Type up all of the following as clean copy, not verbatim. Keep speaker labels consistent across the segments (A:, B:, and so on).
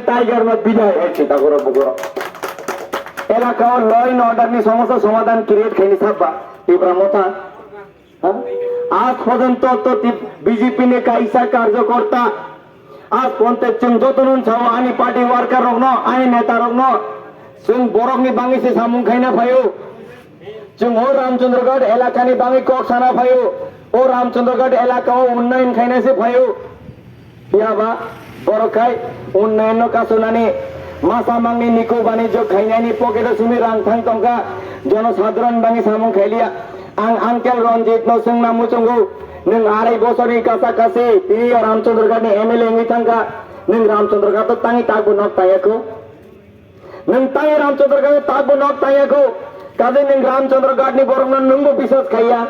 A: tiger নদ বিদায় হয়েছে তা করো বগুড়া এলাকা ল অ্যান্ড অর্ডার নি সমস্যা সমাধান ক্রিয়েট খাইনি থাকবা তীব্রা মথা আজ পর্যন্ত তো বিজেপি নে কাইসা কার্যকর্তা আজ পর্যন্ত जों যতনুন ছাও আনি পার্টি ওয়ার্কার রগ্ন আনি নেতা রগ্ন जों বরকনি বাঙিছে সামুং খাইনা ফায়ো जों ও রামচন্দ্রগড় এলাকানি বাঙি কক সানা ফায়ো ও রামচন্দ্রগড় এলাকাও উন্নয়ন খাইনাছে ফায়ো ইয়াবা বরখাই উন্নয়ন কাসনানি মাসা মাংনি নিকো বাণিজ্য খাইনানি পকেটে সুমি রাং থাং তংকা জনসাধারণ বাঙি সামুং খাইলিয়া आं आंकेल रंजित नो सोंना मुचंगु नों आराय बोसोरनि कासा-कासि तिनि रामचंद्रगढ़नि एमएलए नि थांगा नों रामचंद्रगढ़ तो तांगि तागबो नक तायाखौ नों तांगि रामचंद्रगढ़ तागबो नक तायाखौ काजे नों रामचंद्रगढ़नि बरंनो नोंबो बिसास खाया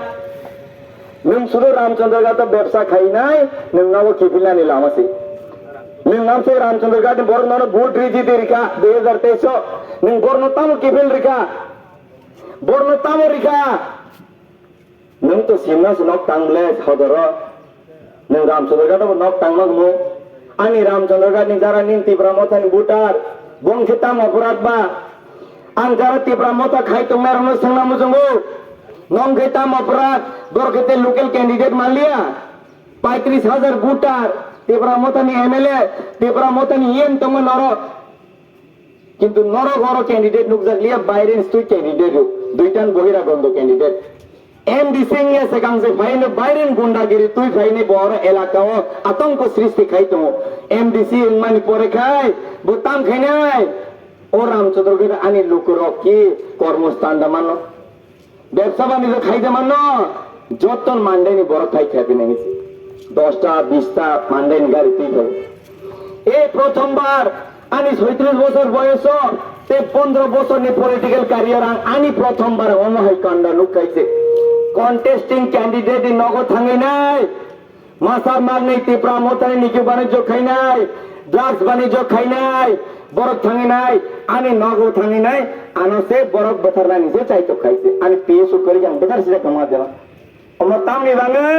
A: नों सुदु रामचंद्रगढ़ तो व्यवसा खाइनाय नोंनावो किफिलनानि लामासै नों नामसे रामचंद्रगढ़नि बरंनो भोट रिजि दिरिका 2023 नों बरनो तामो किफिल रिका बरनो तामो रिका नों तो सिमना से नक तांगले सदर नों रामचंद्रगढ़ तो नक तांगमग मु आनी रामचंद्रगढ़ नि जारा निन तीव्रामथानि बुटार बंखे ताम अपराध बा आं जारा तीव्रामथा खाइ तो मेरनो संना मुजंगो नंगे ताम अपराध बरखेते लोकल कैंडिडेट मान लिया 35,000 बुटार तीव्रामथानि एमएलए तीव्रामथानि एम तंग नर किंतु नर गर कैंडिडेट नुकजाक लिया बाइरेन स्टुट कैंडिडेट दुइटान बहिरागत कैंडिडेट एमडी सिंह से गांसे फाइने बाइरेन गुंडागिरी तुई फाइने बर एलाकाओ आतंक सृष्टि खाइतो एमडीसी मानि परे खाय बुताम खाइनाय ओ रामचंद्रगढ़ आनी लोकर की कर्मस्थान दामानो व्यवसा बानिज्य खाइदे मानो जतन मानदेनि बर खाइ खाबि नहीं 10टा 20टा मानदेनि गाड़ी तुई खाओ ए प्रथमबार आनी 36 বছর বয়স ते 15 বছর नि पॉलिटिकल करियर आनी प्रथमबार अमहाय कांडा लुकाइছে कॉन्टेस्टिंग कैंडिडेट नगद थांगे नाय मासा मागने तीव्रा मोतानि निकि बाणिज्य खाइनाय ड्राग्स बाणिज्य खाइनाय बरफ थांगे नाय आनी नगद थांगे नाय आनसे बरफ बथरनानि से चाइतो खाइसे आनी पीएसओ करि जां बेकार सिदा कमा देवा अमर तामनि बांगै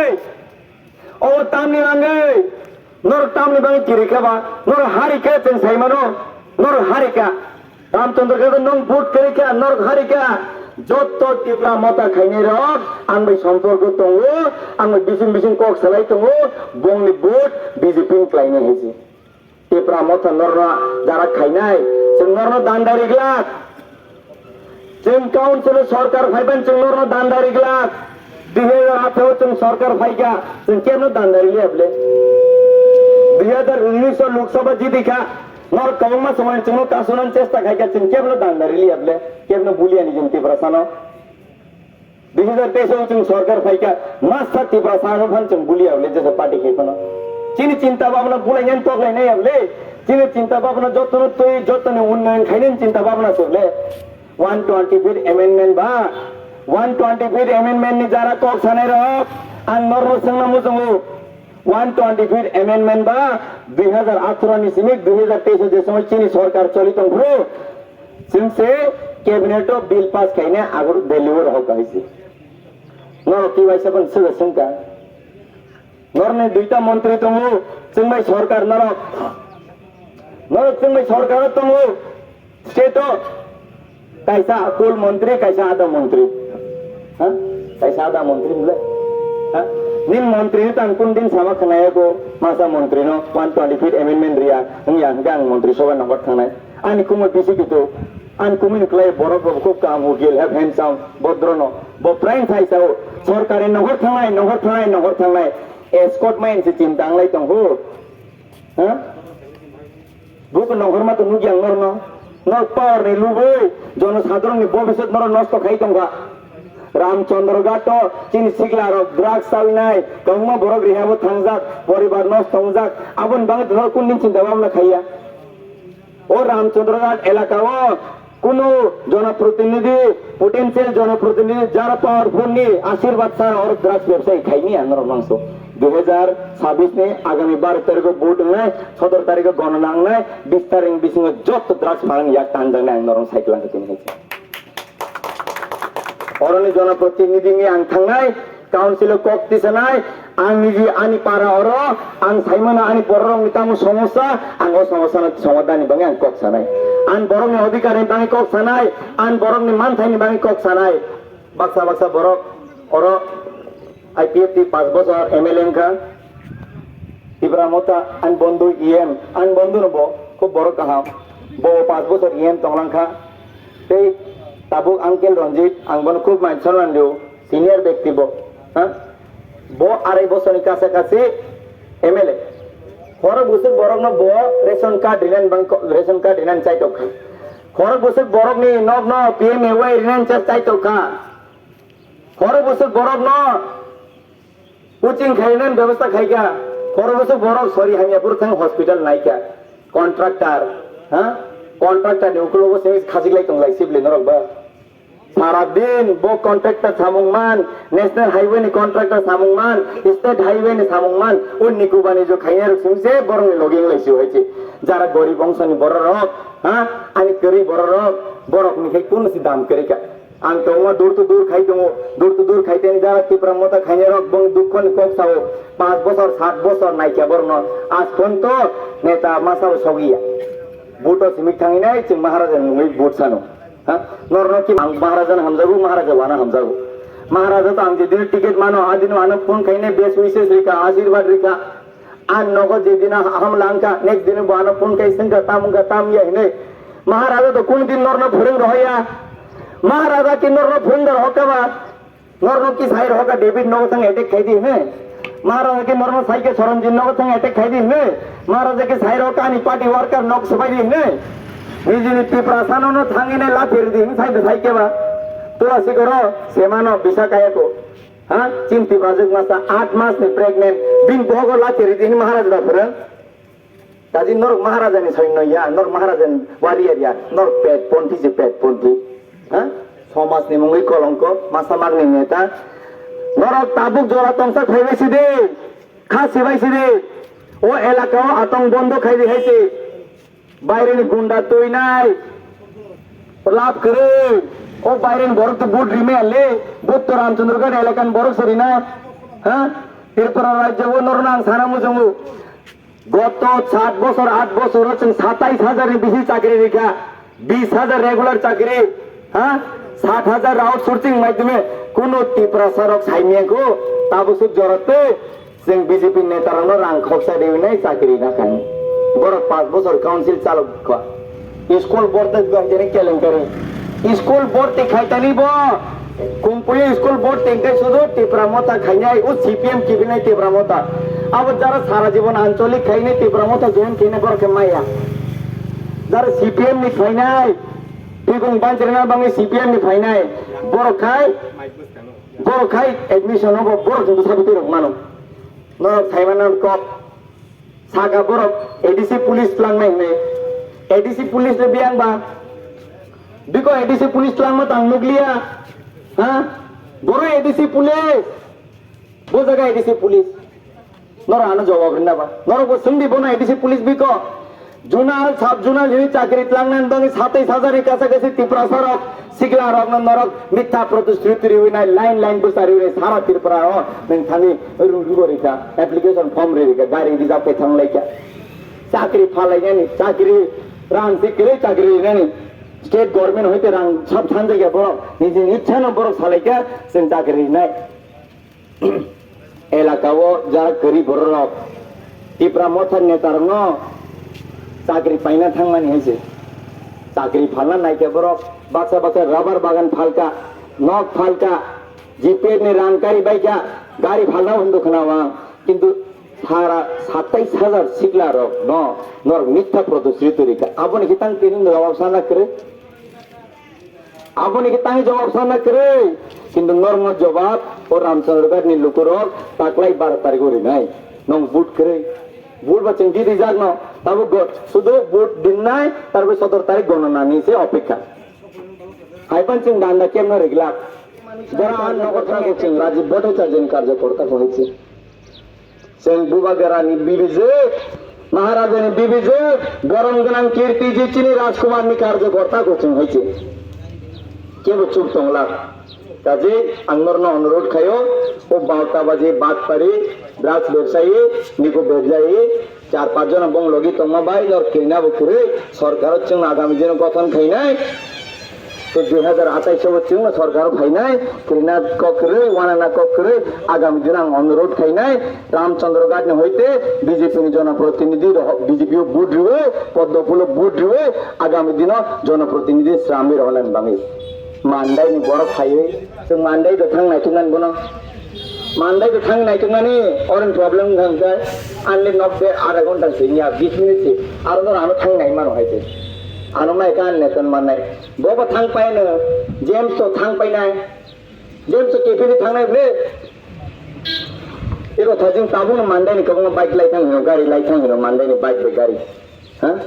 A: नर तामनि बांगै किरिकाबा नर हारिका जों साइमानो नर हारिका रामचंद्रगढ़ नों भोट करिका नर हारिका যত তীব্রা মতা খাইনে রক आंबो সম্পর্ক दङो आंबो बिसिं कक सालाय दङो बंनि भोट बिजेपि क्लाइने हेसि তীব্রা মতা नरना जारा खाइनाय जों नरना दानदारि ग्लास जों काउन्सिल सरकार फाइबान जों नरना दानदारि ग्लास 2018 जों सरकार फाइगा जों केनो दानदारि लेबले 2019 लोकसभा जिदिखा नर कौमा समय जों कासुनान चेष्टा खाइगा जों केनो दानदारि लेबले केनो बुलियानि जों तीव्रा सानो 2023 जों सरकार फाइका मास्ता तीव्रा सानो फान जों बुलियावले जैसे पार्टी खेपनो चिनि चिंता भावना बुलायन तगलाय नै हबले चिनि चिंता भावना जतन तोय जतन उन्नयन खाइनेन चिंता भावना सबले 125 अमेंडमेंट बा 125 अमेंडमेंट नि जारा कक सानै रक आं नरनो संना मुजंगो 125 अमेंडमेंट बा 2018 नि सिमिक 2023 जे समय चिनि सरकार चलित भ्रो जोंसे कैबिनेट बिल पास खाइने आगर डेलिवर हो गाइसे नर की वाइसा पण सग संका नरने दुईटा मंत्री दङो जोंबाय सरकार नर जोंबाय सरकार दङो स्टेट कैसा कुल मंत्री कैसा आधा मंत्री हां कैसा आधा मंत्री बोले हां निन मंत्री तां कुन दिन सामा खनायको मासा मंत्री नो 125 अमेंडमेंट रिया या गां मंत्री सभा नंबर थानाय आनि कुमो बिसि कितो आन कुमिन क्लाय बरफ को काम हो गेल हैव हैंडसम बद्रनो ब प्राइन थाइसाव सरकारे नहर थांनाय एस्कॉट माइन से चिंतांगलाय दं हो ह बुक नहर मा तो नुगियां नरनो न पावर नि लुबै जनसाधारण नि भविष्य नर नष्ट खाइ दंगा रामचंद्रगढ़ चिन सिगलार ड्राग्स साविनाय कौमा बरक रिहाबो थांजाक परिवार नष्ट होजाक आबन बांग धर कुन दिन चिंता भावना खाइया ओ रामचंद्रगढ़ एलाकाओ কোনো জনপ্রতিনিধি পোটেনশিয়াল জনপ্রতিনিধি যারা পাওয়ারফুল নি আশীর্বাদ স্যার और ड्रग्स व्यवसायी खाइनी आंदर मांस 2026 ने आगामी 12 तारिख को वोट में 17 तारिख को गणना में 20 तारिख बिसिंग जत ड्रग्स फारन या तांजंग ने आंदर साइकल के दिन है और ने जनप्रतिनिधि नि आं थांनाय काउन्सिल कक दिसनाय आं निजे आंनि पारा अरो आं साइमोना आंनि बर'नि तामु समस्या आं अ समस्यानि समाधाननि बागै आं कक सानाय आं बर'नि अधिकारनि बागै कक सानाय आं बर'नि मानथायनि बागै कक सानाय बाक्सा बाक्सा बर' अरो IPFT 5 বছর MLN का Ibrahimota an বন্ধু EM an বন্ধু নবো খুব বড় কাহাম বো 5 বছর EM তংলাংখা এই তাবুক আঙ্কেল রঞ্জিত আংবন খুব মানসম্মান দিও সিনিয়র ব্যক্তি বো হ্যাঁ বো 2.5 বছরনি কাছাকাছি MLA খর বুসুক বরক ন বো রেশন কার্ড রিনান চাইতোখা খর বুসুক বরক নি নব ন PMAY রিনান চাইতোখা খর বুসুক বরক ন কোচিং খাইনান ব্যবস্থা খাইকা খর বুসুক বরক সরি হামিয়াপুর থাং হসপিটাল নাইকা কন্ট্রাক্টর হ্যাঁ কন্ট্রাক্টর নিউক্লো বসে খাজিলাই তংলাই সিবলে নরক বা সারা দিন বো কন্ট্রাক্টর সামুংমান ন্যাশনাল হাইওয়ে নি কন্ট্রাক্টর সামুংমান স্টেট হাইওয়ে নি সামুংমান উন্নি কুবানি जो খাইনার সুমসে বরং লগিং লাইছি হইছে যারা গরিব অংশনি বড় রক হ্যাঁ আনি করি বড় রক বরক নি খাই কোন সি দাম করিকা आं तो दूर तो दूर खाइते যারা তীব্রা মতা খাইনে রক বং দুঃখ নি কক সাও 5 বছর 7 বছর নাইকা বরন আজ ফোন তো নেতা মাসাও সগিয়া বুটো সিমিক থাঙি নাই চিং মহারাজা নুই বুট সানো হ্যাঁ নরন কি মহারাজা হামজাগু মহারাজা वाना হামজাগু মহারাজা তো আম যেদিন টিকিট মানো আদিন মানো ফোন খাইনে বেশ উইশেষ রিকা আশীর্বাদ রিকা আন নগদ যেদিন হাম লাঙ্কা নেক্সট দিন বানো ফোন খাইছেন কা তাম ইয়া হিনে মহারাজা তো কোন দিন নরন ভরেং রহয়া महाराजा की नर्न फुंदर होकबा नर्न की साइर होका डेविड नगथंग अटैक खाई दी है महाराजा की नर्न साइ के सरंजिन नगथंग अटैक खाई दी है महाराजा के साइर होका नि पार्टी वर्कर नक सबाई दी है निजिनि पिप्रासानो न थांगिने ला फेर दी साइ के बा तुलसी करो सेमानो बिसाकाया को हां चिंती प्राजक मासा 8 मास ने प्रेग्नेंट बिन भोगो ला फेर दी महाराजा दा फरन ताजी नर महाराजा नि सैन्य या नर महाराजा वारियर या नर पेट पंथी से पेट पंथी সমাজ নিমঙ্গি কলঙ্ক মাসামার নেতা নরক তাবুক জোড়া তংসা খাইবাইছি দে খা সিবাইছি দে ও এলাকাও আতঙ্ক বন্ধ খাইদি হয়েছে বাইরের গুন্ডা তৈ নাই লাভ করে ও বাইরের বড় তো বুট রিমে আলে বুট তো রামচন্দ্রগড় এলাকান বড় সরি না হ্যাঁ ত্রিপুরা রাজ্য ও নরনাং সানামু জমু গত 7 বছর 8 বছর হচ্ছে 27,000 বেশি চাকরি রেখা 20,000 রেগুলার চাকরি হ্যাঁ 60,000 আউটসোর্সিং মাধ্যমে কোন তীব্রাসারক সাইনিয়াকো তাবুসুক জরতে जों বিজেপি নেতারানো রাং খকসা দেই নাই চাকরি না খাই বড় 5 বছর কাউন্সিল চালক স্কুল বোর্ড গঞ্জেনে কেলেঙ্কারি স্কুল বোর্ড তে খাইতানি ব কুম্পুয়ে স্কুল বোর্ড তে শুধু তীব্রামতা খাইনাই ও সিপিএম কিবিনাই তীব্রামতা अब যারা সারা জীবন আঞ্চলিক খাইনে তীব্রামতা জয়েন কিনে বরকে মাইয়া যারা সিপিএম নি খাইনাই Pigong banjirna bangi CPM ni fainai borok khai admission hobo borok jung sabiti rok mano norok thaimanan kop saga borok ADC police lang nai ne ADC police le biang ba biko ADC police lang ma tang nuglia ha boro ADC police bo jaga ADC police nor ana jawab na ba norok bo sumbi bona ADC police biko zonal sub zonal যিনি চাকরি লাংনান দং 27,000 এর কাছাকাছি ত্রিপুরা সরক সিগলা রগ্ন নরক মিথ্যা প্রতিশ্রুতি রিউনাই line বসারি রে সারা ত্রিপুরা ও নং Thani রুগরিকা application form রেকা গাড়ি রিজার্ভ কে থাংলাইকা চাকরি ফালাইনি চাকরি রাং সিকরে চাকরি নেনি স্টেট গভর্নমেন্ট হইতে রাং সব থান জায়গা বড় নিজে ইচ্ছা না বড় ফালাইকা সেন চাকরি নাই এলাকাও যারা গরিব বড় ত্রিপুরা মথার নেতার ন চাকরি পাইনা থাংমানি হয়েছে চাকরি ফালনা নাইকে বরক বাচ্চা বাচ্চা রাবার বাগান ফালকা নখ ফালকা জিপে নে রানকারি বাইকা গাড়ি ফালনা বন্ধ খানাওয়া কিন্তু সারা 27,000 শিখলা রক নর মিথ্যা প্রতিশ্রুতি রেখা আপনি কি তাং তিন জবাব সানা করে আপনি কি তাং জবাব সানা করে কিন্তু নর্ম জবাব ও রামচন্দ্রগড় নি লুকুরক তাকলাই 12 তারিখ করে নাই নং বুট করে বুট বাচ্চা দিদি যাক না তবে শুধু বুট দিন নাই তারপরে 17 তারিখ গণনা নিয়েছে অপেক্ষা হাইপাঞ্চিং ডান্ডা কেমন রেগলা যারা আর নগরথা করছেন রাজীব ভট্টাচার্য কার্যকর্তা হয়েছে সেন বুবাগেরানি বিবিজে মহারাজানি বিবিজে গরম গনাং কীর্তি জিচিনি রাজকুমার নি কার্যকর্তা করছেন হয়েছে কেউ চুপ তংলা কাজে আঙ্গরনো অনুরোধ খায়ো ও 12টা বাজে বাদ পারি ব্রাস ব্যবসায়ী নিকো ব্যবসায়ী 4-5 জন বং লগি তোমা ভাই আর কিনা বকুরে সরকার হচ্ছে আগামী দিনে গঠন খাই নাই তো 2028 হচ্ছে সরকার খাই নাই কিনা ককরে ওয়ানানা ককরে আগামী দিনে অনুরোধ খাই নাই রামচন্দ্র গাছ হইতে বিজেপি জনপ্রতিনিধি বিজেপি বুট রিবে পদ্মফুল বুট রিবে আগামী দিন জনপ্রতিনিধি শ্রামী হলেন বাঙি মান্দাই নি বড় খাইয়ে তো মান্দাই তো থাং নাইতুঙ্গান বনো মান্দাই তো থাং নাইতুঙ্গানি অরেন প্রবলেম থাকতে আনলে নকতে আধা ঘন্টা সিনিয়া 20 মিনিট আর আনো থাং নাই মানো হইতে আনো নাই কান নেতন মাননাই ববা থাং পায় না জেমস তো থাং পাই নাই জেমস তো কেফে থাং নাই বলে এগো থাজিং তাবু না মান্দাই নি কবং বাইক লাই থাং গাড়ি লাই থাং মান্দাই নি বাইক গাড়ি হ্যাঁ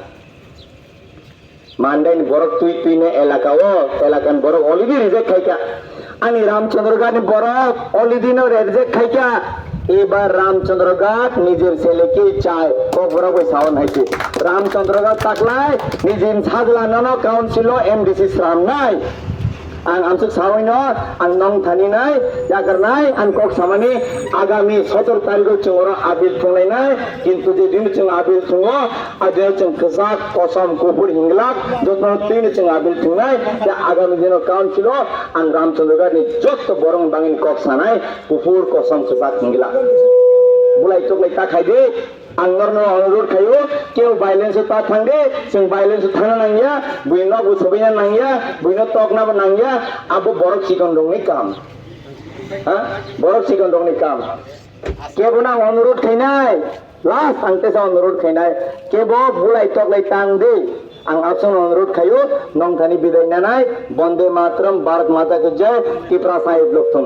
A: মান্দাই নি বড় তুই নে এলাকান বড় অলরেডি রিজেক্ট খাইকা আনি রামচন্দ্র গাছ বড় অলরেডি নো রিজেক্ট খাইকা এবার রামচন্দ্র গাছ নিজের ছেলেকে চায় ও বড় কই সাউন হইছে রামচন্দ্র গাছ তাকলাই নিজের ছাদলা নন কাউন্সিল এমডিসি শ্রাম নাই ang amsuk sawino ang nong thani nai jagar nai ang kok samani agami 17 tarikh chungora abil thungnai nai kintu je din chung abil thungo ade chung khasak kosam kopur hinglak jotno tin chung abil thungnai ya agami dino council ang ramchandra gar ni jot borong bangin kok sanai kopur kosam khasak hinglak bulai toklai ta khaide আঙ্গরনো অনুরোধ খাইও কেউ বাইলেন্স তা থাঙ্গে जों বাইলেন্স থানা নাঙ্গিয়া বুইনো বুসবিনা নাঙ্গিয়া বুইনো তকনা নাঙ্গিয়া আবো বড় চিকন দংনি কাম হ্যাঁ বড় চিকন দংনি কাম কেবো না অনুরোধ খাইনাই লাস্ট আংতেসা অনুরোধ খাইনাই কেবো বুলাই তকলাই তাং দে আং আপসন অনুরোধ খাইও নংথানি বিদায় নানাই বন্দে মাতরম ভারত মাতা কে জয় ত্রিপুরা সাহেব লোকথন